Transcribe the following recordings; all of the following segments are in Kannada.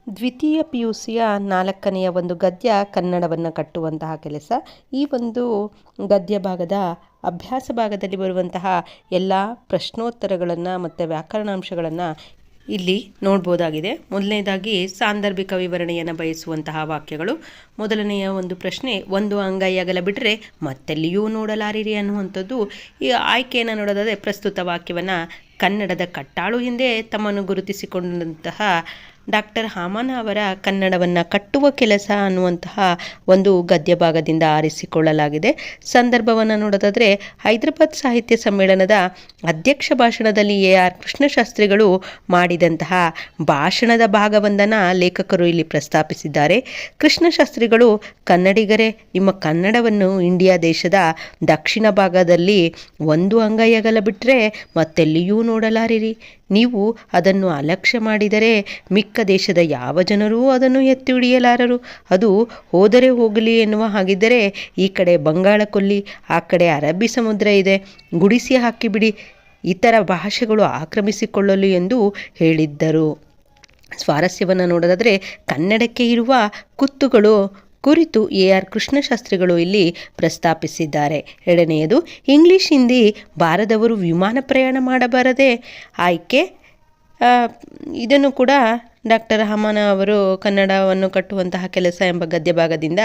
ದ್ವಿತೀಯ ಪಿ ಯು ಸಿಯ 4ನೆಯ ಒಂದು ಗದ್ಯ ಕನ್ನಡವನ್ನು ಕಟ್ಟುವಂತಹ ಕೆಲಸ. ಈ ಒಂದು ಗದ್ಯ ಭಾಗದ ಅಭ್ಯಾಸ ಭಾಗದಲ್ಲಿ ಬರುವಂತಹ ಎಲ್ಲ ಪ್ರಶ್ನೋತ್ತರಗಳನ್ನು ಮತ್ತು ವ್ಯಾಕರಣಾಂಶಗಳನ್ನು ಇಲ್ಲಿ ನೋಡ್ಬೋದಾಗಿದೆ. ಮೊದಲನೇದಾಗಿ ಸಾಂದರ್ಭಿಕ ವಿವರಣೆಯನ್ನು ಬಯಸುವಂತಹ ವಾಕ್ಯಗಳು. ಮೊದಲನೆಯ ಒಂದು ಪ್ರಶ್ನೆ, ಒಂದು ಅಂಗೈ ಅಗಲ ಬಿಟ್ಟರೆ ಮತ್ತೆಲ್ಲಿಯೂ ನೋಡಲಾರಿರಿ ಅನ್ನುವಂಥದ್ದು. ಈ ಆಯ್ಕೆಯನ್ನು ನೋಡೋದಾದರೆ ಪ್ರಸ್ತುತ ವಾಕ್ಯವನ್ನು ಕನ್ನಡದ ಕಟ್ಟಾಳು ಹಿಂದೆ ತಮ್ಮನ್ನು ಗುರುತಿಸಿಕೊಂಡಂತಹ ಡಾಕ್ಟರ್ ಹಾಮನ ಅವರ ಕನ್ನಡವನ್ನು ಕಟ್ಟುವ ಕೆಲಸ ಅನ್ನುವಂತಹ ಒಂದು ಗದ್ಯ ಭಾಗದಿಂದ ಆರಿಸಿಕೊಳ್ಳಲಾಗಿದೆ. ಸಂದರ್ಭವನ್ನು ನೋಡೋದಾದರೆ ಹೈದರಾಬಾದ್ ಸಾಹಿತ್ಯ ಸಮ್ಮೇಳನದ ಅಧ್ಯಕ್ಷ ಭಾಷಣದಲ್ಲಿ AR ಕೃಷ್ಣಶಾಸ್ತ್ರಿಗಳು ಮಾಡಿದಂತಹ ಭಾಷಣದ ಭಾಗವೊಂದನ್ನು ಲೇಖಕರು ಇಲ್ಲಿ ಪ್ರಸ್ತಾಪಿಸಿದ್ದಾರೆ. ಕೃಷ್ಣಶಾಸ್ತ್ರಿಗಳು, ಕನ್ನಡಿಗರೇ, ನಿಮ್ಮ ಕನ್ನಡವನ್ನು ಇಂಡಿಯಾ ದೇಶದ ದಕ್ಷಿಣ ಭಾಗದಲ್ಲಿ ಒಂದು ಅಂಗೈ ಅಗಲ ಬಿಟ್ಟರೆ ಮತ್ತೆಲ್ಲಿಯೂ ನೋಡಲಾರಿರಿ. ನೀವು ಅದನ್ನು ಅಲಕ್ಷ್ಯ ಮಾಡಿದರೆ ಮಿಕ್ಕ ದೇಶದ ಯಾವ ಜನರೂ ಅದನ್ನು ಎತ್ತಿ ಹಿಡಿಯಲಾರರು. ಅದು ಹೋದರೆ ಹೋಗಲಿ ಎನ್ನುವ ಹಾಗಿದ್ದರೆ ಈ ಕಡೆ ಬಂಗಾಳ ಕೊಲ್ಲಿ, ಆ ಕಡೆ ಅರಬ್ಬಿ ಸಮುದ್ರ ಇದೆ, ಗುಡಿಸಿ ಹಾಕಿಬಿಡಿ, ಇತರ ಭಾಷೆಗಳು ಆಕ್ರಮಿಸಿಕೊಳ್ಳಲು ಎಂದು ಹೇಳಿದ್ದರು. ಸ್ವಾರಸ್ಯವನ್ನು ನೋಡೋದಾದರೆ ಕನ್ನಡಕ್ಕೆ ಇರುವ ಕುತ್ತುಗಳು ಕುರಿತು AR ಕೃಷ್ಣಶಾಸ್ತ್ರಿಗಳು ಇಲ್ಲಿ ಪ್ರಸ್ತಾಪಿಸಿದ್ದಾರೆ. ಎರಡನೆಯದು, ಇಂಗ್ಲಿಷ್ ಹಿಂದಿ ಬಾರದವರು ವಿಮಾನ ಪ್ರಯಾಣ ಮಾಡಬಾರದೆ. ಆಯ್ಕೆ ಇದನ್ನು ಕೂಡ ಡಾಕ್ಟರ್ ಹಾಮನ ಅವರು ಕನ್ನಡವನ್ನು ಕಟ್ಟುವಂತಹ ಕೆಲಸ ಎಂಬ ಗದ್ಯ ಭಾಗದಿಂದ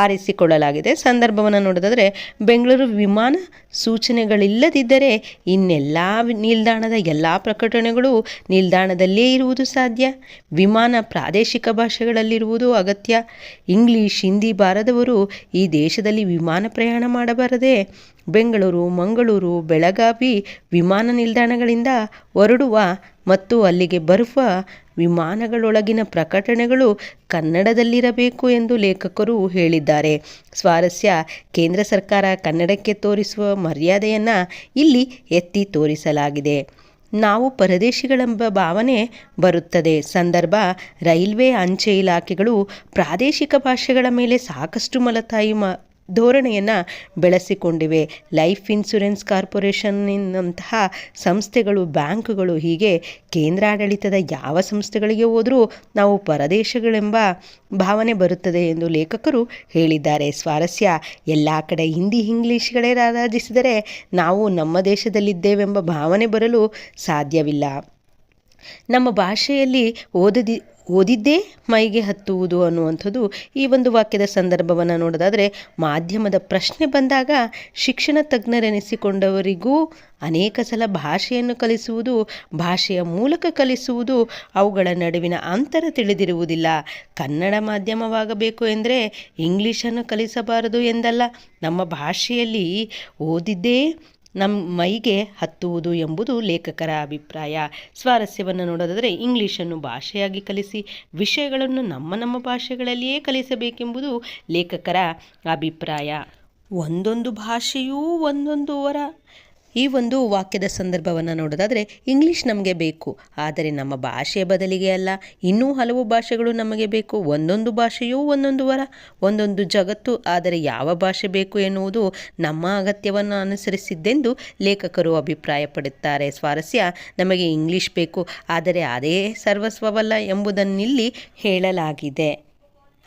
ಆರಿಸಿಕೊಳ್ಳಲಾಗಿದೆ. ಸಂದರ್ಭವನ್ನು ನೋಡೋದಾದರೆ ಬೆಂಗಳೂರು ವಿಮಾನ ಸೂಚನೆಗಳಿಲ್ಲದಿದ್ದರೆ ಇನ್ನೆಲ್ಲ ನಿಲ್ದಾಣದ ಎಲ್ಲ ಪ್ರಕಟಣೆಗಳು ನಿಲ್ದಾಣದಲ್ಲೇ ಇರುವುದು ಸಾಧ್ಯ. ವಿಮಾನ ಪ್ರಾದೇಶಿಕ ಭಾಷೆಗಳಲ್ಲಿರುವುದು ಅಗತ್ಯ. ಇಂಗ್ಲಿಷ್ ಹಿಂದಿ ಬಾರದವರು ಈ ದೇಶದಲ್ಲಿ ವಿಮಾನ ಪ್ರಯಾಣ ಮಾಡಬಾರದೆ. ಬೆಂಗಳೂರು, ಮಂಗಳೂರು, ಬೆಳಗಾವಿ ವಿಮಾನ ನಿಲ್ದಾಣಗಳಿಂದ ಹೊರಡುವ ಮತ್ತು ಅಲ್ಲಿಗೆ ಬರುವ ವಿಮಾನಗಳೊಳಗಿನ ಪ್ರಕಟಣೆಗಳು ಕನ್ನಡದಲ್ಲಿರಬೇಕು ಎಂದು ಲೇಖಕರು ಹೇಳಿದ್ದಾರೆ. ಸ್ವಾರಸ್ಯ, ಕೇಂದ್ರ ಸರ್ಕಾರ ಕನ್ನಡಕ್ಕೆ ತೋರಿಸುವ ಮರ್ಯಾದೆಯನ್ನು ಇಲ್ಲಿ ಎತ್ತಿ ತೋರಿಸಲಾಗಿದೆ. ನಾವು ಪರದೇಶಿಗಳೆಂಬ ಭಾವನೆ ಬರುತ್ತದೆ. ಸಂದರ್ಭ, ರೈಲ್ವೆ, ಅಂಚೆ ಇಲಾಖೆಗಳು ಪ್ರಾದೇಶಿಕ ಭಾಷೆಗಳ ಮೇಲೆ ಸಾಕಷ್ಟು ಮಲತಾಯಿ ಧೋರಣೆಯನ್ನು ಬೆಳೆಸಿಕೊಂಡಿವೆ. ಲೈಫ್ ಇನ್ಶೂರೆನ್ಸ್ ಕಾರ್ಪೊರೇಷನ್ನಂತಹ ಸಂಸ್ಥೆಗಳು, ಬ್ಯಾಂಕುಗಳು, ಹೀಗೆ ಕೇಂದ್ರಾಡಳಿತದ ಯಾವ ಸಂಸ್ಥೆಗಳಿಗೆ ಹೋದರೂ ನಾವು ಪರದೇಶಗಳೆಂಬ ಭಾವನೆ ಬರುತ್ತದೆ ಎಂದು ಲೇಖಕರು ಹೇಳಿದ್ದಾರೆ. ಸ್ವಾರಸ್ಯ, ಎಲ್ಲ ಕಡೆ ಹಿಂದಿ ಇಂಗ್ಲಿಷ್ಗಳೇ ರಾರಾಜಿಸಿದರೆ ನಾವು ನಮ್ಮ ದೇಶದಲ್ಲಿದ್ದೇವೆಂಬ ಭಾವನೆ ಬರಲು ಸಾಧ್ಯವಿಲ್ಲ. ನಮ್ಮ ಭಾಷೆಯಲ್ಲಿ ಓದಿದ್ದೇ ಮೈಗೆ ಹತ್ತುವುದು ಅನ್ನುವಂಥದ್ದು ಈ ಒಂದು ವಾಕ್ಯದ ಸಂದರ್ಭವನ್ನು ನೋಡೋದಾದರೆ, ಮಾಧ್ಯಮದ ಪ್ರಶ್ನೆ ಬಂದಾಗ ಶಿಕ್ಷಣ ತಜ್ಞರೆನಿಸಿಕೊಂಡವರಿಗೂ ಅನೇಕ ಸಲ ಭಾಷೆಯನ್ನು ಕಲಿಸುವುದು, ಭಾಷೆಯ ಮೂಲಕ ಕಲಿಸುವುದು, ಅವುಗಳ ನಡುವಿನ ಅಂತರ ತಿಳಿದಿರುವುದಿಲ್ಲ. ಕನ್ನಡ ಮಾಧ್ಯಮವಾಗಬೇಕು ಎಂದರೆ ಇಂಗ್ಲೀಷನ್ನು ಕಲಿಸಬಾರದು ಎಂದಲ್ಲ. ನಮ್ಮ ಭಾಷೆಯಲ್ಲಿ ಓದಿದ್ದೇ ನಮ್ಮ ಮೈಗೆ ಹತ್ತುವುದು ಎಂಬುದು ಲೇಖಕರ ಅಭಿಪ್ರಾಯ. ಸ್ವಾರಸ್ಯವನ್ನು ನೋಡೋದಾದರೆ ಇಂಗ್ಲೀಷನ್ನು ಭಾಷೆಯಾಗಿ ಕಲಿಸಿ ವಿಷಯಗಳನ್ನು ನಮ್ಮ ಭಾಷೆಗಳಲ್ಲಿಯೇ ಕಲಿಸಬೇಕೆಂಬುದು ಲೇಖಕರ ಅಭಿಪ್ರಾಯ. ಒಂದೊಂದು ಭಾಷೆಯೂ ಒಂದೊಂದು ವರ. ಈ ಒಂದು ವಾಕ್ಯದ ಸಂದರ್ಭವನ್ನು ನೋಡೋದಾದರೆ ಇಂಗ್ಲೀಷ್ ನಮಗೆ ಬೇಕು, ಆದರೆ ನಮ್ಮ ಭಾಷೆಯ ಬದಲಿಗೆ ಅಲ್ಲ. ಇನ್ನೂ ಹಲವು ಭಾಷೆಗಳು ನಮಗೆ ಬೇಕು. ಒಂದೊಂದು ಭಾಷೆಯೂ ಒಂದೊಂದು ವರ, ಒಂದೊಂದು ಜಗತ್ತು. ಆದರೆ ಯಾವ ಭಾಷೆ ಬೇಕು ಎನ್ನುವುದು ನಮ್ಮ ಅಗತ್ಯವನ್ನು ಅನುಸರಿಸಿದ್ದೆಂದು ಲೇಖಕರು ಅಭಿಪ್ರಾಯಪಡುತ್ತಾರೆ. ಸ್ವಾರಸ್ಯ, ನಮಗೆ ಇಂಗ್ಲೀಷ್ ಬೇಕು, ಆದರೆ ಅದೇ ಸರ್ವಸ್ವವಲ್ಲ ಎಂಬುದನ್ನಿಲ್ಲಿ ಹೇಳಲಾಗಿದೆ.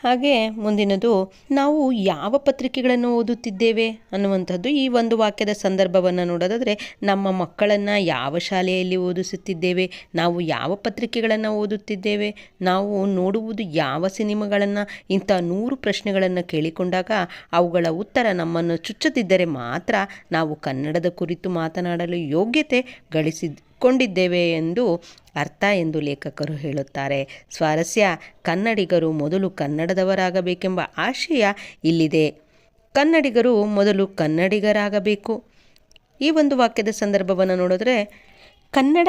ಹಾಗೆ ಮುಂದಿನದು, ನಾವು ಯಾವ ಪತ್ರಿಕೆಗಳನ್ನು ಓದುತ್ತಿದ್ದೇವೆ ಅನ್ನುವಂಥದ್ದು. ಈ ಒಂದು ವಾಕ್ಯದ ಸಂದರ್ಭವನ್ನು ನೋಡೋದಾದರೆ ನಮ್ಮ ಮಕ್ಕಳನ್ನು ಯಾವ ಶಾಲೆಯಲ್ಲಿ ಓದಿಸುತ್ತಿದ್ದೇವೆ, ನಾವು ಯಾವ ಪತ್ರಿಕೆಗಳನ್ನು ಓದುತ್ತಿದ್ದೇವೆ, ನಾವು ನೋಡುವುದು ಯಾವ ಸಿನಿಮಾಗಳನ್ನು, ಇಂಥ 100 ಪ್ರಶ್ನೆಗಳನ್ನು ಕೇಳಿಕೊಂಡಾಗ ಅವುಗಳ ಉತ್ತರ ನಮ್ಮನ್ನು ಚುಚ್ಚುತ್ತಿದ್ದರೆ ಮಾತ್ರ ನಾವು ಕನ್ನಡದ ಕುರಿತು ಮಾತನಾಡಲು ಯೋಗ್ಯತೆ ಗಳಿಸಿಕೊಂಡಿದ್ದೇವೆ ಎಂದು ಅರ್ಥ ಎಂದು ಲೇಖಕರು ಹೇಳುತ್ತಾರೆ. ಸ್ವಾರಸ್ಯ, ಕನ್ನಡಿಗರು ಮೊದಲು ಕನ್ನಡದವರಾಗಬೇಕೆಂಬ ಆಶಯ ಇಲ್ಲಿದೆ. ಕನ್ನಡಿಗರು ಮೊದಲು ಕನ್ನಡಿಗರಾಗಬೇಕು. ಈ ಒಂದು ವಾಕ್ಯದ ಸಂದರ್ಭವನ್ನು ನೋಡಿದ್ರೆ ಕನ್ನಡ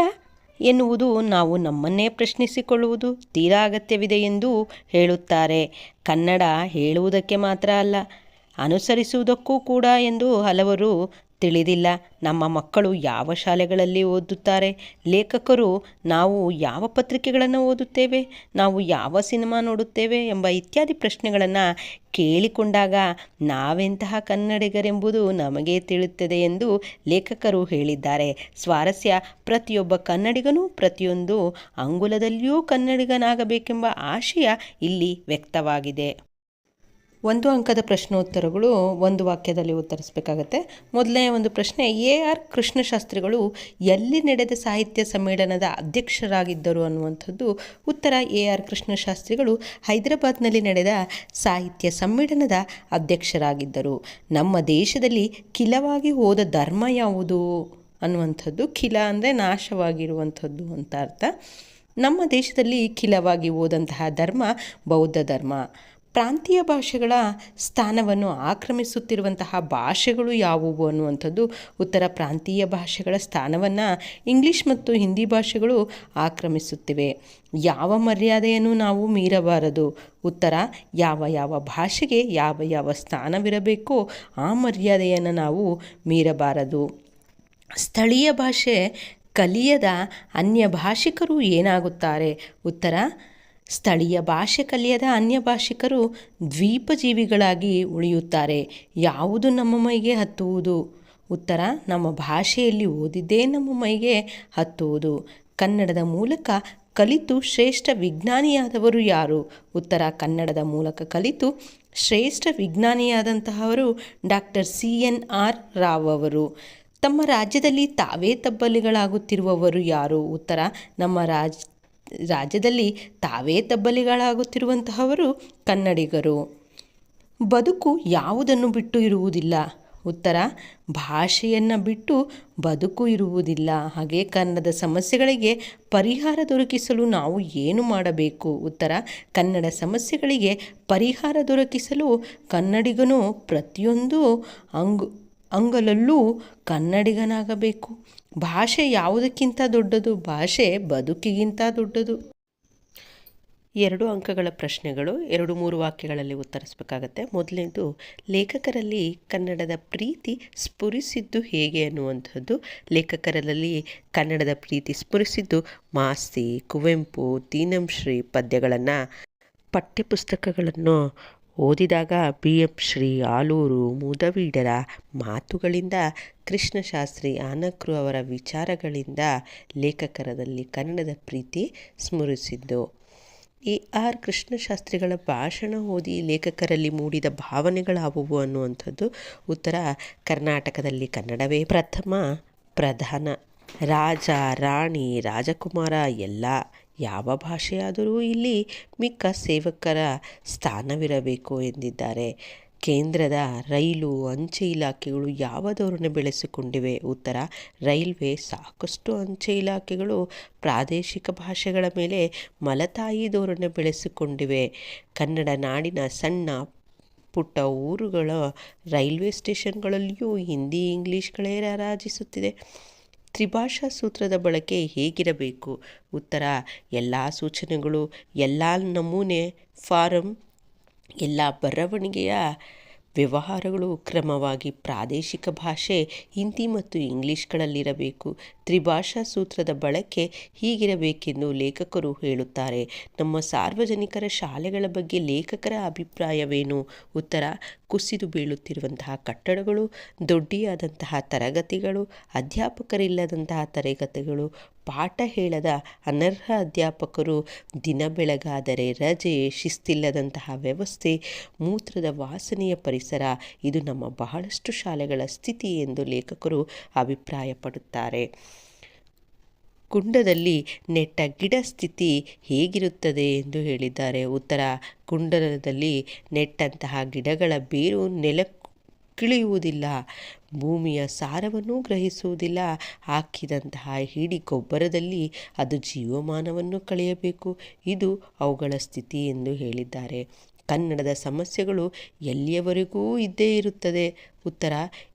ಎನ್ನುವುದು ನಾವು ನಮ್ಮನ್ನೇ ಪ್ರಶ್ನಿಸಿಕೊಳ್ಳುವುದು ತೀರಾ ಅಗತ್ಯವಿದೆ ಎಂದು ಹೇಳುತ್ತಾರೆ. ಕನ್ನಡ ಹೇಳುವುದಕ್ಕೆ ಮಾತ್ರ ಅಲ್ಲ, ಅನುಸರಿಸುವುದಕ್ಕೂ ಕೂಡ ಎಂದು ಹಲವರು ತಿಳಿದಿಲ್ಲ. ನಮ್ಮ ಮಕ್ಕಳು ಯಾವ ಶಾಲೆಗಳಲ್ಲಿ ಓದುತ್ತಾರೆ? ಲೇಖಕರು ನಾವು ಯಾವ ಪತ್ರಿಕೆಗಳನ್ನು ಓದುತ್ತೇವೆ? ನಾವು ಯಾವ ಸಿನಿಮಾ ನೋಡುತ್ತೇವೆ? ಎಂಬ ಇತ್ಯಾದಿ ಪ್ರಶ್ನೆಗಳನ್ನು ಕೇಳಿಕೊಂಡಾಗ ನಾವೆಂತಹ ಕನ್ನಡಿಗರೆಂಬುದು ನಮಗೆ ತಿಳಿಯುತ್ತದೆ ಎಂದು ಲೇಖಕರು ಹೇಳಿದ್ದಾರೆ. ಸ್ವಾರಸ್ಯ, ಪ್ರತಿಯೊಬ್ಬ ಕನ್ನಡಿಗನೂ ಪ್ರತಿಯೊಂದು ಅಂಗುಲದಲ್ಲಿಯೂ ಕನ್ನಡಿಗನಾಗಬೇಕೆಂಬ ಆಶಯ ಇಲ್ಲಿ ವ್ಯಕ್ತವಾಗಿದೆ. 1 ಅಂಕದ ಪ್ರಶ್ನೋತ್ತರಗಳು 1 ವಾಕ್ಯದಲ್ಲಿ ಉತ್ತರಿಸಬೇಕಾಗತ್ತೆ. ಮೊದಲನೇ ಒಂದು ಪ್ರಶ್ನೆ, AR ಕೃಷ್ಣಶಾಸ್ತ್ರಿಗಳು ಎಲ್ಲಿ ನಡೆದ ಸಾಹಿತ್ಯ ಸಮ್ಮೇಳನದ ಅಧ್ಯಕ್ಷರಾಗಿದ್ದರು ಅನ್ನುವಂಥದ್ದು. ಉತ್ತರ, AR ಕೃಷ್ಣಶಾಸ್ತ್ರಿಗಳು ಹೈದರಾಬಾದ್ನಲ್ಲಿ ನಡೆದ ಸಾಹಿತ್ಯ ಸಮ್ಮೇಳನದ ಅಧ್ಯಕ್ಷರಾಗಿದ್ದರು. ನಮ್ಮ ದೇಶದಲ್ಲಿ ಕಿಲವಾಗಿ ಹೋದ ಧರ್ಮ ಯಾವುದು ಅನ್ನುವಂಥದ್ದು. ಕಿಲ ಅಂದರೆ ನಾಶವಾಗಿರುವಂಥದ್ದು ಅಂತ ಅರ್ಥ. ನಮ್ಮ ದೇಶದಲ್ಲಿ ಕಿಲವಾಗಿ ಹೋದಂತಹ ಧರ್ಮ ಬೌದ್ಧ ಧರ್ಮ. ಪ್ರಾಂತೀಯ ಭಾಷೆಗಳ ಸ್ಥಾನವನ್ನು ಆಕ್ರಮಿಸುತ್ತಿರುವಂತಹ ಭಾಷೆಗಳು ಯಾವುವು ಅನ್ನುವಂಥದ್ದು. ಉತ್ತರ, ಪ್ರಾಂತೀಯ ಭಾಷೆಗಳ ಸ್ಥಾನವನ್ನು ಇಂಗ್ಲೀಷ್ ಮತ್ತು ಹಿಂದಿ ಭಾಷೆಗಳು ಆಕ್ರಮಿಸುತ್ತಿವೆ. ಯಾವ ಮರ್ಯಾದೆಯನ್ನು ನಾವು ಮೀರಬಾರದು? ಉತ್ತರ, ಯಾವ ಭಾಷೆಗೆ ಯಾವ ಸ್ಥಾನವಿರಬೇಕೋ ಆ ಮರ್ಯಾದೆಯನ್ನು ನಾವು ಮೀರಬಾರದು. ಸ್ಥಳೀಯ ಭಾಷೆ ಕಲಿಯದ ಅನ್ಯ ಭಾಷಿಕರು ಏನಾಗುತ್ತಾರೆ? ಉತ್ತರ, ಸ್ಥಳೀಯ ಭಾಷೆ ಕಲಿಯದ ಅನ್ಯ ಭಾಷಿಕರು ದ್ವೀಪಜೀವಿಗಳಾಗಿ ಉಳಿಯುತ್ತಾರೆ. ಯಾವುದು ನಮ್ಮ ಮೈಗೆ ಹತ್ತುವುದು? ಉತ್ತರ, ನಮ್ಮ ಭಾಷೆಯಲ್ಲಿ ಓದಿದ್ದೇ ನಮ್ಮ ಮೈಗೆ ಹತ್ತುವುದು. ಕನ್ನಡದ ಮೂಲಕ ಕಲಿತು ಶ್ರೇಷ್ಠ ವಿಜ್ಞಾನಿಯಾದವರು ಯಾರು? ಉತ್ತರ, ಕನ್ನಡದ ಮೂಲಕ ಕಲಿತು ಶ್ರೇಷ್ಠ ವಿಜ್ಞಾನಿಯಾದಂತಹವರು ಡಾಕ್ಟರ್ CNR ರಾವ್ ಅವರು. ತಮ್ಮ ರಾಜ್ಯದಲ್ಲಿ ತಾವೇ ತಬ್ಬಲಿಗಳಾಗುತ್ತಿರುವವರು ಯಾರು? ಉತ್ತರ, ನಮ್ಮ ರಾಜ್ಯದಲ್ಲಿ ತಾವೇ ತಬ್ಬಲಿಗಳಾಗುತ್ತಿರುವಂತಹವರು ಕನ್ನಡಿಗರು. ಬದುಕು ಯಾವುದನ್ನು ಬಿಟ್ಟು ಇರುವುದಿಲ್ಲ? ಉತ್ತರ, ಭಾಷೆಯನ್ನು ಬಿಟ್ಟು ಬದುಕು ಇರುವುದಿಲ್ಲ. ಹಾಗೆ ಕನ್ನಡದ ಸಮಸ್ಯೆಗಳಿಗೆ ಪರಿಹಾರ ದೊರಕಿಸಲು ನಾವು ಏನು ಮಾಡಬೇಕು? ಉತ್ತರ, ಕನ್ನಡ ಸಮಸ್ಯೆಗಳಿಗೆ ಪರಿಹಾರ ದೊರಕಿಸಲು ಕನ್ನಡಿಗನು ಪ್ರತಿಯೊಂದು ಅಂಗಲಲ್ಲೂ ಕನ್ನಡಿಗನಾಗಬೇಕು. ಭಾಷೆ ಯಾವುದಕ್ಕಿಂತ ದೊಡ್ಡದು? ಭಾಷೆ ಬದುಕಿಗಿಂತ ದೊಡ್ಡದು. 2 ಅಂಕಗಳ ಪ್ರಶ್ನೆಗಳು 2-3 ವಾಕ್ಯಗಳಲ್ಲಿ ಉತ್ತರಿಸಬೇಕಾಗತ್ತೆ. ಮೊದಲನೇದು, ಲೇಖಕರಲ್ಲಿ ಕನ್ನಡದ ಪ್ರೀತಿ ಸ್ಫುರಿಸಿದ್ದು ಹೇಗೆ ಅನ್ನುವಂಥದ್ದು. ಲೇಖಕರಲ್ಲಿ ಕನ್ನಡದ ಪ್ರೀತಿ ಸ್ಫುರಿಸಿದ್ದು ಮಾಸ್ತಿ, ಕುವೆಂಪು, ತೀನಂಶ್ರೀ ಪದ್ಯಗಳನ್ನು ಪಠ್ಯಪುಸ್ತಕಗಳನ್ನು ಓದಿದಾಗ BM ಶ್ರೀ, ಆಲೂರು, ಮೂದವೀಡರ ಮಾತುಗಳಿಂದ, ಕೃಷ್ಣಶಾಸ್ತ್ರಿ, ಆನಕ್ರು ಅವರ ವಿಚಾರಗಳಿಂದ ಲೇಖಕರಲ್ಲಿ ಕನ್ನಡದ ಪ್ರೀತಿ ಸ್ಫುರಿಸಿದ್ದು. AR ಕೃಷ್ಣಶಾಸ್ತ್ರಿಗಳ ಭಾಷಣ ಓದಿ ಲೇಖಕರಲ್ಲಿ ಮೂಡಿದ ಭಾವನೆಗಳಾವುವು ಅನ್ನುವಂಥದ್ದು. ಉತ್ತರ, ಕರ್ನಾಟಕದಲ್ಲಿ ಕನ್ನಡವೇ ಪ್ರಥಮ ಪ್ರಧಾನ. ರಾಜ, ರಾಣಿ, ರಾಜಕುಮಾರ ಎಲ್ಲ ಯಾವ ಭಾಷೆಯಾದರೂ ಇಲ್ಲಿ ಮಿಕ್ಕ ಸೇವಕರ ಸ್ಥಾನವಿರಬೇಕು ಎಂದಿದ್ದಾರೆ. ಕೇಂದ್ರದ ರೈಲು, ಅಂಚೆ ಇಲಾಖೆಗಳು ಯಾವ ಧೋರಣೆ ಬೆಳೆಸಿಕೊಂಡಿವೆ? ಉತ್ತರ, ರೈಲ್ವೆ ಸಾಕಷ್ಟು ಅಂಚೆ ಇಲಾಖೆಗಳು ಪ್ರಾದೇಶಿಕ ಭಾಷೆಗಳ ಮೇಲೆ ಮಲತಾಯಿ ಧೋರಣೆ ಬೆಳೆಸಿಕೊಂಡಿವೆ. ಕನ್ನಡ ನಾಡಿನ ಸಣ್ಣ ಪುಟ್ಟ ಊರುಗಳ ರೈಲ್ವೆ ಸ್ಟೇಷನ್ಗಳಲ್ಲಿಯೂ ಹಿಂದಿ, ಇಂಗ್ಲೀಷ್ಗಳೇ ರಾರಾಜಿಸುತ್ತಿದೆ. ತ್ರಿಭಾಷಾ ಸೂತ್ರದ ಬಳಕೆ ಹೇಗಿರಬೇಕು? ಉತ್ತರ, ಎಲ್ಲ ಸೂಚನೆಗಳು, ಎಲ್ಲ ನಮೂನೆ ಫಾರಂ, ಎಲ್ಲ ಬರವಣಿಗೆಯ ವ್ಯವಹಾರಗಳು ಕ್ರಮವಾಗಿ ಪ್ರಾದೇಶಿಕ ಭಾಷೆ ಹಿಂದಿ ಮತ್ತು ಇಂಗ್ಲೀಷ್ಗಳಲ್ಲಿರಬೇಕು. ತ್ರಿಭಾಷಾ ಸೂತ್ರದ ಬಳಕೆ ಹೀಗಿರಬೇಕೆಂದು ಲೇಖಕರು ಹೇಳುತ್ತಾರೆ. ನಮ್ಮ ಸಾರ್ವಜನಿಕರ ಶಾಲೆಗಳ ಬಗ್ಗೆ ಲೇಖಕರ ಅಭಿಪ್ರಾಯವೇನು? ಉತ್ತರ, ಕುಸಿದು ಬೀಳುತ್ತಿರುವಂತಹ ಕಟ್ಟಡಗಳು, ದೊಡ್ಡಿಯಾದಂತಹ ತರಗತಿಗಳು, ಅಧ್ಯಾಪಕರಿಲ್ಲದಂತಹ ತರಗತಿಗಳು, ಪಾಠ ಹೇಳದ ಅನರ್ಹ ಅಧ್ಯಾಪಕರು, ದಿನ ಬೆಳಗಾದರೆ ರಜೆ, ಶಿಸ್ತಿಲ್ಲದಂತಹ ವ್ಯವಸ್ಥೆ, ಮೂತ್ರದ ವಾಸನೆಯ ಪರಿಸರ ಇದು ನಮ್ಮ ಬಹಳಷ್ಟು ಶಾಲೆಗಳ ಸ್ಥಿತಿ ಎಂದು ಲೇಖಕರು ಅಭಿಪ್ರಾಯಪಡುತ್ತಾರೆ. ಕುಂಡದಲ್ಲಿ ನೆಟ್ಟ ಗಿಡ ಸ್ಥಿತಿ ಹೇಗಿರುತ್ತದೆ ಎಂದು ಹೇಳಿದ್ದಾರೆ. ಉತ್ತರ, ಕುಂಡದಲ್ಲಿ ನೆಟ್ಟಂತಹ ಗಿಡಗಳ ಬೇರು ನೆಲಕ್ಕಿಳಿಯುವುದಿಲ್ಲ, ಭೂಮಿಯ ಸಾರವನ್ನು ಗ್ರಹಿಸುವುದಿಲ್ಲ. ಹಾಕಿದಂತಹ ಹಿಡಿ ಗೊಬ್ಬರದಲ್ಲಿ ಅದು ಜೀವಮಾನವನ್ನು ಕಳೆಯಬೇಕು. ಇದು ಅವುಗಳ ಸ್ಥಿತಿ ಎಂದು ಹೇಳಿದ್ದಾರೆ. ಕನ್ನಡದ ಸಮಸ್ಯೆಗಳು ಎಲ್ಲಿಯವರೆಗೂ ಇದ್ದೇ ಇರುತ್ತದೆ. ಉತ್ತರ,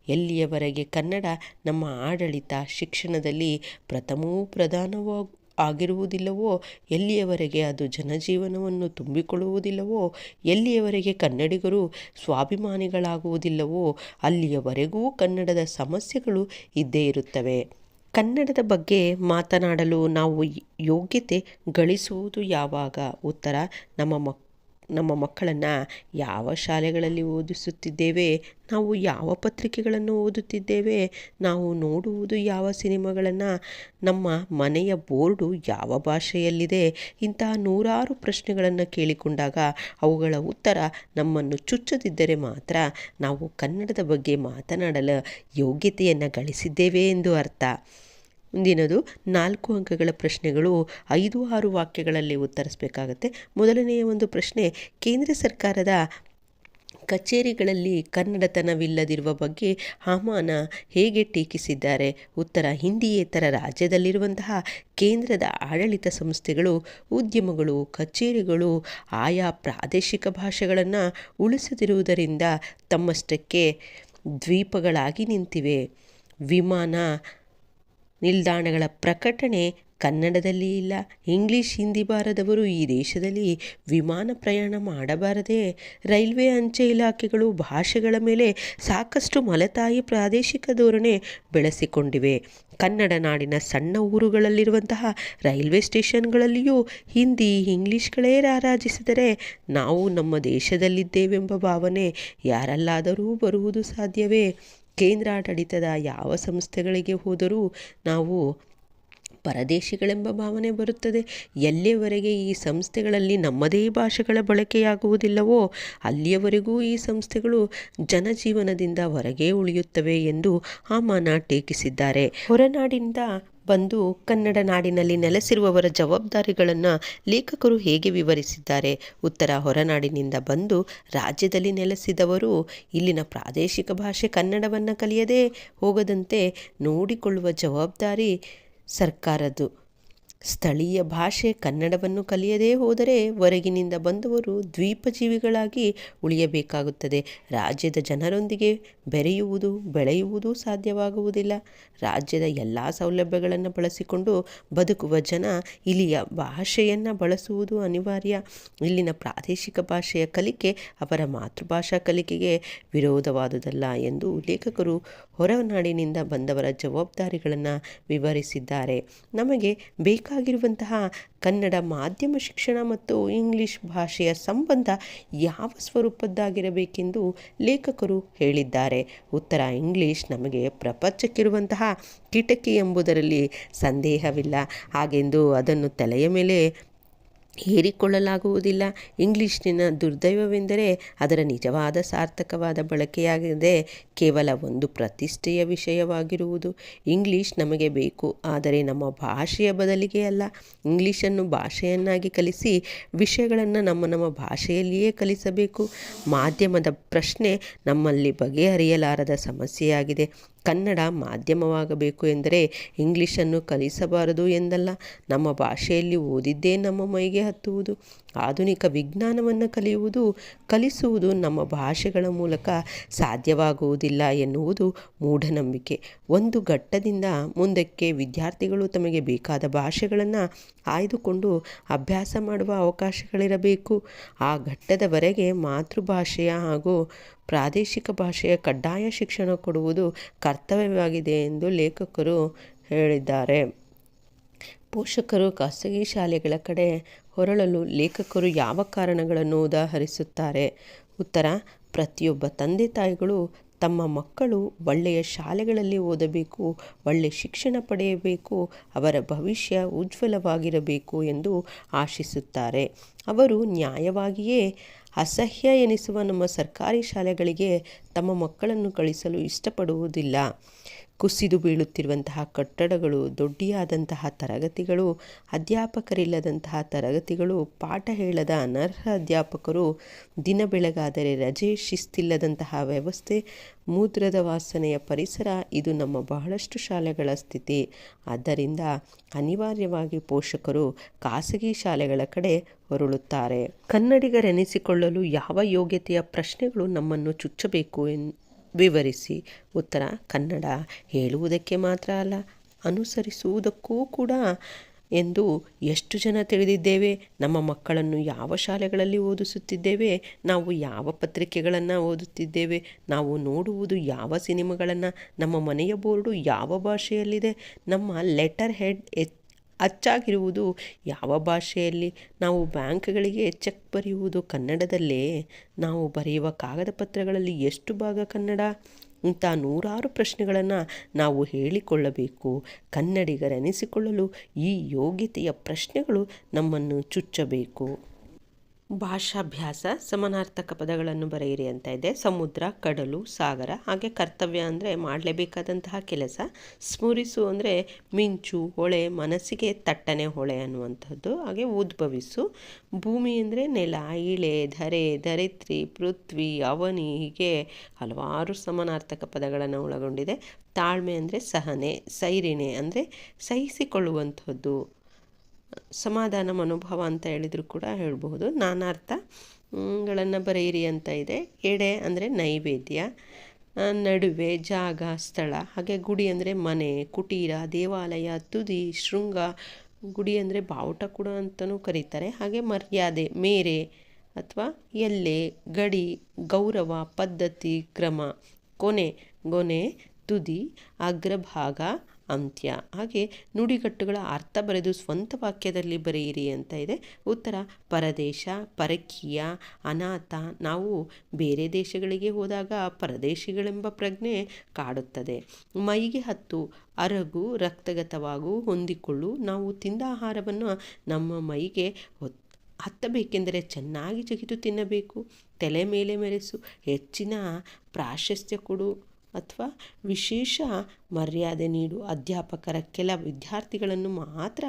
ಎಲ್ಲಿಯವರೆಗೆ ಕನ್ನಡ ನಮ್ಮ ಆಡಳಿತ, ಶಿಕ್ಷಣದಲ್ಲಿ ಪ್ರಥಮವೂ ಪ್ರಧಾನವೂ ಆಗಿರುವುದಿಲ್ಲವೋ, ಎಲ್ಲಿಯವರೆಗೆ ಅದು ಜನಜೀವನವನ್ನು ತುಂಬಿಕೊಳ್ಳುವುದಿಲ್ಲವೋ, ಎಲ್ಲಿಯವರೆಗೆ ಕನ್ನಡಿಗರು ಸ್ವಾಭಿಮಾನಿಗಳಾಗುವುದಿಲ್ಲವೋ ಅಲ್ಲಿಯವರೆಗೂ ಕನ್ನಡದ ಸಮಸ್ಯೆಗಳು ಇದ್ದೇ ಇರುತ್ತವೆ. ಕನ್ನಡದ ಬಗ್ಗೆ ಮಾತನಾಡಲು ನಾವು ಯೋಗ್ಯತೆ ಗಳಿಸುವುದು ಯಾವಾಗ? ಉತ್ತರ: ನಮ್ಮ ಮಕ್ಕಳನ್ನು ಯಾವ ಶಾಲೆಗಳಲ್ಲಿ ಓದಿಸುತ್ತಿದ್ದೇವೆ, ನಾವು ಯಾವ ಪತ್ರಿಕೆಗಳನ್ನು ಓದುತ್ತಿದ್ದೇವೆ, ನಾವು ನೋಡುವುದು ಯಾವ ಸಿನಿಮಾಗಳನ್ನು, ನಮ್ಮ ಮನೆಯ ಬೋರ್ಡು ಯಾವ ಭಾಷೆಯಲ್ಲಿದೆ, ಇಂತಹ ನೂರಾರು ಪ್ರಶ್ನೆಗಳನ್ನು ಕೇಳಿಕೊಂಡಾಗ ಅವುಗಳ ಉತ್ತರ ನಮ್ಮನ್ನು ಚುಚ್ಚದಿದ್ದರೆ ಮಾತ್ರ ನಾವು ಕನ್ನಡದ ಬಗ್ಗೆ ಮಾತನಾಡಲು ಯೋಗ್ಯತೆಯನ್ನು ಗಳಿಸಿದ್ದೇವೆ ಎಂದು ಅರ್ಥ. ಮುಂದಿನದು 4 ಅಂಕಗಳ ಪ್ರಶ್ನೆಗಳು 5-6 ವಾಕ್ಯಗಳಲ್ಲಿ ಉತ್ತರಿಸಬೇಕಾಗತ್ತೆ. ಮೊದಲನೆಯ ಒಂದು ಪ್ರಶ್ನೆ: ಕೇಂದ್ರ ಸರ್ಕಾರದ ಕಚೇರಿಗಳಲ್ಲಿ ಕನ್ನಡತನವಿಲ್ಲದಿರುವ ಬಗ್ಗೆ ಹಾಮಾನ ಹೇಗೆ ಟೀಕಿಸಿದ್ದಾರೆ? ಉತ್ತರ: ಹಿಂದಿಯೇತರ ರಾಜ್ಯದಲ್ಲಿರುವಂತಹ ಕೇಂದ್ರದ ಆಡಳಿತ ಸಂಸ್ಥೆಗಳು, ಉದ್ಯಮಗಳು, ಕಚೇರಿಗಳು ಆಯಾ ಪ್ರಾದೇಶಿಕ ಭಾಷೆಗಳನ್ನು ಉಳಿಸದಿರುವುದರಿಂದ ತಮ್ಮಷ್ಟಕ್ಕೆ ದ್ವೀಪಗಳಾಗಿ ನಿಂತಿವೆ. ವಿಮಾನ ನಿಲ್ದಾಣಗಳ ಪ್ರಕಟಣೆ ಕನ್ನಡದಲ್ಲಿ ಇಲ್ಲ. ಇಂಗ್ಲಿಷ್, ಹಿಂದಿ ಬಾರದವರು ಈ ದೇಶದಲ್ಲಿ ವಿಮಾನ ಪ್ರಯಾಣ ಮಾಡಬಾರದೇ? ರೈಲ್ವೆ, ಅಂಚೆ ಇಲಾಖೆಗಳು ಭಾಷೆಗಳ ಮೇಲೆ ಸಾಕಷ್ಟು ಮಲತಾಯಿ ಪ್ರಾದೇಶಿಕ ಧೋರಣೆ ಬೆಳೆಸಿಕೊಂಡಿವೆ. ಕನ್ನಡ ನಾಡಿನ ಸಣ್ಣ ಊರುಗಳಲ್ಲಿರುವಂತಹ ರೈಲ್ವೆ ಸ್ಟೇಷನ್ಗಳಲ್ಲಿಯೂ ಹಿಂದಿ, ಇಂಗ್ಲಿಷ್ಗಳೇ ರಾರಾಜಿಸಿದರೆ ನಾವು ನಮ್ಮ ದೇಶದಲ್ಲಿದ್ದೇವೆಂಬ ಭಾವನೆ ಯಾರಲ್ಲಾದರೂ ಬರುವುದು ಸಾಧ್ಯವೇ? ಕೇಂದ್ರಾಡಳಿತದ ಯಾವ ಸಂಸ್ಥೆಗಳಿಗೆ ಹೋದರೂ ನಾವು ಪರದೇಶಿಗಳೆಂಬ ಭಾವನೆ ಬರುತ್ತದೆ. ಎಲ್ಲಿಯವರೆಗೆ ಈ ಸಂಸ್ಥೆಗಳಲ್ಲಿ ನಮ್ಮದೇ ಭಾಷೆಗಳ ಬಳಕೆಯಾಗುವುದಿಲ್ಲವೋ ಅಲ್ಲಿಯವರೆಗೂ ಈ ಸಂಸ್ಥೆಗಳು ಜನಜೀವನದಿಂದ ಹೊರಗೆ ಉಳಿಯುತ್ತವೆ ಎಂದು ಹಾಮಾನ ಟೀಕಿಸಿದ್ದಾರೆ. ಹೊರನಾಡಿನಿಂದ ಬಂದು ಕನ್ನಡ ನಾಡಿನಲ್ಲಿ ನೆಲೆಸಿರುವವರ ಜವಾಬ್ದಾರಿಗಳನ್ನು ಲೇಖಕರು ಹೇಗೆ ವಿವರಿಸಿದ್ದಾರೆ? ಉತ್ತರ: ಹೊರನಾಡಿನಿಂದ ಬಂದು ರಾಜ್ಯದಲ್ಲಿ ನೆಲೆಸಿದವರು ಇಲ್ಲಿನ ಪ್ರಾದೇಶಿಕ ಭಾಷೆ ಕನ್ನಡವನ್ನು ಕಲಿಯದೇ ಹೋಗದಂತೆ ನೋಡಿಕೊಳ್ಳುವ ಜವಾಬ್ದಾರಿ ಸರ್ಕಾರದ್ದು. ಸ್ಥಳೀಯ ಭಾಷೆ ಕನ್ನಡವನ್ನು ಕಲಿಯದೇ ಹೋದರೆ ಹೊರಗಿನಿಂದ ಬಂದವರು ದ್ವೀಪಜೀವಿಗಳಾಗಿ ಉಳಿಯಬೇಕಾಗುತ್ತದೆ. ರಾಜ್ಯದ ಜನರೊಂದಿಗೆ ಬೆರೆಯುವುದು, ಬೆಳೆಯುವುದು ಸಾಧ್ಯವಾಗುವುದಿಲ್ಲ. ರಾಜ್ಯದ ಎಲ್ಲ ಸೌಲಭ್ಯಗಳನ್ನು ಬಳಸಿಕೊಂಡು ಬದುಕುವ ಜನ ಇಲ್ಲಿಯ ಭಾಷೆಯನ್ನು ಬಳಸುವುದು ಅನಿವಾರ್ಯ. ಇಲ್ಲಿನ ಪ್ರಾದೇಶಿಕ ಭಾಷೆಯ ಕಲಿಕೆ ಅವರ ಮಾತೃಭಾಷಾ ಕಲಿಕೆಗೆ ವಿರೋಧವಾದುದಲ್ಲ ಎಂದು ಲೇಖಕರು ಹೊರನಾಡಿನಿಂದ ಬಂದವರ ಜವಾಬ್ದಾರಿಗಳನ್ನು ವಿವರಿಸಿದ್ದಾರೆ. ನಮಗೆ ಬೇಕಾಗಿರುವಂತಹ ಕನ್ನಡ ಮಾಧ್ಯಮ ಶಿಕ್ಷಣ ಮತ್ತು ಇಂಗ್ಲಿಷ್ ಭಾಷೆಯ ಸಂಬಂಧ ಯಾವ ಸ್ವರೂಪದ್ದಾಗಿರಬೇಕೆಂದು ಲೇಖಕರು ಹೇಳಿದ್ದಾರೆ? ಉತ್ತರ: ಇಂಗ್ಲಿಷ್ ನಮಗೆ ಪ್ರಪಂಚಕ್ಕಿರುವಂತಹ ಕಿಟಕಿ ಎಂಬುದರಲ್ಲಿ ಸಂದೇಹವಿಲ್ಲ. ಹಾಗೆಂದು ಅದನ್ನು ತಲೆಯ ಮೇಲೆ ಹೇರಿಕೊಳ್ಳಲಾಗುವುದಿಲ್ಲ. ಇಂಗ್ಲಿಷಿನ ದುರ್ದೈವವೆಂದರೆ ಅದರ ನಿಜವಾದ ಸಾರ್ಥಕವಾದ ಬಳಕೆಯಾಗದೆ ಕೇವಲ ಒಂದು ಪ್ರತಿಷ್ಠೆಯ ವಿಷಯವಾಗಿರುವುದು. ಇಂಗ್ಲಿಷ್ ನಮಗೆ ಬೇಕು, ಆದರೆ ನಮ್ಮ ಭಾಷೆಯ ಬದಲಿಗೆ ಅಲ್ಲ. ಇಂಗ್ಲಿಷನ್ನು ಭಾಷೆಯನ್ನಾಗಿ ಕಲಿಸಿ ವಿಷಯಗಳನ್ನು ನಮ್ಮ ಭಾಷೆಯಲ್ಲಿಯೇ ಕಲಿಸಬೇಕು. ಮಾಧ್ಯಮದ ಪ್ರಶ್ನೆ ನಮ್ಮಲ್ಲಿ ಬಗೆಹರಿಯಲಾರದ ಸಮಸ್ಯೆಯಾಗಿದೆ. ಕನ್ನಡ ಮಾಧ್ಯಮವಾಗಬೇಕು ಎಂದರೆ ಇಂಗ್ಲಿಷನ್ನು ಕಲಿಸಬಾರದು ಎಂದಲ್ಲ. ನಮ್ಮ ಭಾಷೆಯಲ್ಲಿ ಓದಿದ್ದೇ ನಮ್ಮ ಮೈಗೆ ಹತ್ತುವುದು. ಆಧುನಿಕ ವಿಜ್ಞಾನವನ್ನು ಕಲಿಸುವುದು ನಮ್ಮ ಭಾಷೆಗಳ ಮೂಲಕ ಸಾಧ್ಯವಾಗುವುದಿಲ್ಲ ಎನ್ನುವುದು ಮೂಢನಂಬಿಕೆ. ಒಂದು ಘಟ್ಟದಿಂದ ಮುಂದಕ್ಕೆ ವಿದ್ಯಾರ್ಥಿಗಳು ತಮಗೆ ಬೇಕಾದ ಭಾಷೆಗಳನ್ನು ಆಯ್ದುಕೊಂಡು ಅಭ್ಯಾಸ ಮಾಡುವ ಅವಕಾಶಗಳಿರಬೇಕು. ಆ ಘಟ್ಟದವರೆಗೆ ಮಾತೃಭಾಷೆಯ ಹಾಗೂ ಪ್ರಾದೇಶಿಕ ಭಾಷೆಯ ಕಡ್ಡಾಯ ಶಿಕ್ಷಣ ಕೊಡುವುದು ಕರ್ತವ್ಯವಾಗಿದೆ ಎಂದು ಲೇಖಕರು ಹೇಳಿದ್ದಾರೆ. ಪೋಷಕರು ಖಾಸಗಿ ಶಾಲೆಗಳ ಕಡೆ ಹೊರಳಲು ಲೇಖಕರು ಯಾವ ಕಾರಣಗಳನ್ನು ಉದಾಹರಿಸುತ್ತಾರೆ? ಉತ್ತರ: ಪ್ರತಿಯೊಬ್ಬ ತಂದೆ ತಾಯಿಗಳು ತಮ್ಮ ಮಕ್ಕಳು ಒಳ್ಳೆಯ ಶಾಲೆಗಳಲ್ಲಿ ಓದಬೇಕು, ಒಳ್ಳೆಯ ಶಿಕ್ಷಣ ಪಡೆಯಬೇಕು, ಅವರ ಭವಿಷ್ಯ ಉಜ್ವಲವಾಗಿರಬೇಕು ಎಂದು ಆಶಿಸುತ್ತಾರೆ. ಅವರು ನ್ಯಾಯವಾಗಿಯೇ ಅಸಹ್ಯ ಎನಿಸುವ ನಮ್ಮ ಸರ್ಕಾರಿ ಶಾಲೆಗಳಿಗೆ ತಮ್ಮ ಮಕ್ಕಳನ್ನು ಕಳಿಸಲು ಇಷ್ಟಪಡುವುದಿಲ್ಲ. ಕುಸಿದು ಬೀಳುತ್ತಿರುವಂತಹ ಕಟ್ಟಡಗಳು, ದೊಡ್ಡಿಯಾದಂತಹ ತರಗತಿಗಳು, ಅಧ್ಯಾಪಕರಿಲ್ಲದಂತಹ ತರಗತಿಗಳು, ಪಾಠ ಹೇಳದ ಅನರ್ಹ ಅಧ್ಯಾಪಕರು, ದಿನ ಬೆಳಗಾದರೆ ರಜೆ, ಶಿಸ್ತಿಲ್ಲದಂತಹ ವ್ಯವಸ್ಥೆ, ಮೂತ್ರದ ವಾಸನೆಯ ಪರಿಸರ ಇದು ನಮ್ಮ ಬಹಳಷ್ಟು ಶಾಲೆಗಳ ಸ್ಥಿತಿ. ಆದ್ದರಿಂದ ಅನಿವಾರ್ಯವಾಗಿ ಪೋಷಕರು ಖಾಸಗಿ ಶಾಲೆಗಳ ಕಡೆ ಹೊರಳುತ್ತಾರೆ. ಕನ್ನಡಿಗರೆನಿಸಿಕೊಳ್ಳಲು ಯಾವ ಯೋಗ್ಯತೆಯ ಪ್ರಶ್ನೆಗಳು ನಮ್ಮನ್ನು ಚುಚ್ಚಬೇಕು ವಿವರಿಸಿ? ಉತ್ತರ: ಕನ್ನಡ ಹೇಳುವುದಕ್ಕೆ ಮಾತ್ರ ಅಲ್ಲ, ಅನುಸರಿಸುವುದಕ್ಕೂ ಕೂಡ ಎಂದು ಎಷ್ಟು ಜನ ತಿಳಿದಿದ್ದೇವೆ? ನಮ್ಮ ಮಕ್ಕಳನ್ನು ಯಾವ ಶಾಲೆಗಳಲ್ಲಿ ಓದಿಸುತ್ತಿದ್ದೇವೆ? ನಾವು ಯಾವ ಪತ್ರಿಕೆಗಳನ್ನು ಓದುತ್ತಿದ್ದೇವೆ? ನಾವು ನೋಡುವುದು ಯಾವ ಸಿನಿಮಾಗಳನ್ನು? ನಮ್ಮ ಮನೆಯ ಬೋರ್ಡು ಯಾವ ಭಾಷೆಯಲ್ಲಿದೆ? ನಮ್ಮ ಲೆಟರ್ ಹೆಡ್ ಅಚ್ಚಾಗಿರುವುದು ಯಾವ ಭಾಷೆಯಲ್ಲಿ? ನಾವು ಬ್ಯಾಂಕ್ಗಳಿಗೆ ಚೆಕ್ ಬರೆಯುವುದು ಕನ್ನಡದಲ್ಲೇ? ನಾವು ಬರೆಯುವ ಕಾಗದ ಪತ್ರಗಳಲ್ಲಿ ಎಷ್ಟು ಭಾಗ ಕನ್ನಡ? ಇಂಥ ನೂರಾರು ಪ್ರಶ್ನೆಗಳನ್ನು ನಾವು ಹೇಳಿಕೊಳ್ಳಬೇಕು. ಕನ್ನಡಿಗರೆನಿಸಿಕೊಳ್ಳಲು ಈ ಯೋಗ್ಯತೆಯ ಪ್ರಶ್ನೆಗಳು ನಮ್ಮನ್ನು ಚುಚ್ಚಬೇಕು. ಭಾಷಾಭ್ಯಾಸ ಸಮಾನಾರ್ಥಕ ಪದಗಳನ್ನು ಬರೆಯಿರಿ ಅಂತ ಇದೆ. ಸಮುದ್ರ, ಕಡಲು, ಸಾಗರ. ಹಾಗೆ ಕರ್ತವ್ಯ ಅಂದರೆ ಮಾಡಲೇಬೇಕಾದಂತಹ ಕೆಲಸ. ಸ್ಮರಿಸು ಅಂದರೆ ಮಿಂಚು, ಹೊಳೆ, ಮನಸ್ಸಿಗೆ ತಟ್ಟನೆ ಹೊಳೆ ಅನ್ನುವಂಥದ್ದು. ಹಾಗೆ ಉದ್ಭವಿಸು. ಭೂಮಿ ಅಂದರೆ ನೆಲ, ಇಳೆ, ಧರೆ, ಧರಿತ್ರಿ, ಪೃಥ್ವಿ, ಅವನಿ, ಹೀಗೆ ಹಲವಾರು ಸಮಾನಾರ್ಥಕ ಪದಗಳನ್ನು ಒಳಗೊಂಡಿದೆ. ತಾಳ್ಮೆ ಅಂದರೆ ಸಹನೆ. ಸೈರಿಣೆ ಅಂದರೆ ಸಹಿಸಿಕೊಳ್ಳುವಂಥದ್ದು. ಸಮಾಧಾನ ಮನೋಭಾವ ಅಂತ ಹೇಳಿದರೂ ಕೂಡ ಹೇಳಬಹುದು. ನಾನಾರ್ಥಗಳನ್ನು ಬರೆಯಿರಿ ಅಂತ ಇದೆ. ಎಡೆ ಅಂದರೆ ನೈವೇದ್ಯ, ನಡುವೆ, ಜಾಗ, ಸ್ಥಳ. ಹಾಗೆ ಗುಡಿ ಅಂದರೆ ಮನೆ, ಕುಟೀರ, ದೇವಾಲಯ, ತುದಿ, ಶೃಂಗ. ಗುಡಿ ಅಂದರೆ ಬಾವುಟ ಕೂಡ ಅಂತಲೂ ಕರೀತಾರೆ. ಹಾಗೆ ಮರ್ಯಾದೆ, ಮೇರೆ ಅಥವಾ ಎಲ್ಲೆ, ಗಡಿ, ಗೌರವ, ಪದ್ಧತಿ, ಕ್ರಮ. ಕೊನೆ, ಗೊನೆ, ತುದಿ, ಅಗ್ರಭಾಗ, ಅಂತ್ಯ. ಹಾಗೆ ನುಡಿಗಟ್ಟುಗಳ ಅರ್ಥ ಬರೆದು ಸ್ವಂತ ವಾಕ್ಯದಲ್ಲಿ ಬರೆಯಿರಿ ಅಂತ ಇದೆ. ಉತ್ತರ ಪರದೇಶ, ಪರಕೀಯ, ಅನಾಥ. ನಾವು ಬೇರೆ ದೇಶಗಳಿಗೆ ಹೋದಾಗ ಪರದೇಶಿಗಳೆಂಬ ಪ್ರಜ್ಞೆ ಕಾಡುತ್ತದೆ. ಮೈಗೆ ಹತ್ತು, ಅರಗು, ರಕ್ತಗತವಾಗು, ಹೊಂದಿಕೊಳ್ಳು. ನಾವು ತಿಂದ ಆಹಾರವನ್ನು ನಮ್ಮ ಮೈಗೆ ಹತ್ತಬೇಕೆಂದರೆ ಚೆನ್ನಾಗಿ ಜಗಿದು ತಿನ್ನಬೇಕು. ತಲೆ ಮೇಲೆ ಮೆರೆಸು, ಹೆಚ್ಚಿನ ಪ್ರಾಶಸ್ತ್ಯ ಕೊಡು ಅಥವಾ ವಿಶೇಷ ಮರ್ಯಾದೆ ನೀಡು. ಅಧ್ಯಾಪಕರ ಕೆಲ ವಿದ್ಯಾರ್ಥಿಗಳನ್ನು ಮಾತ್ರ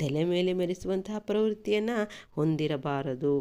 ತಲೆ ಮೇಲೆ ಮೆರೆಸುವಂತಹ ಪ್ರವೃತ್ತಿಯನ್ನು ಹೊಂದಿರಬಾರದು.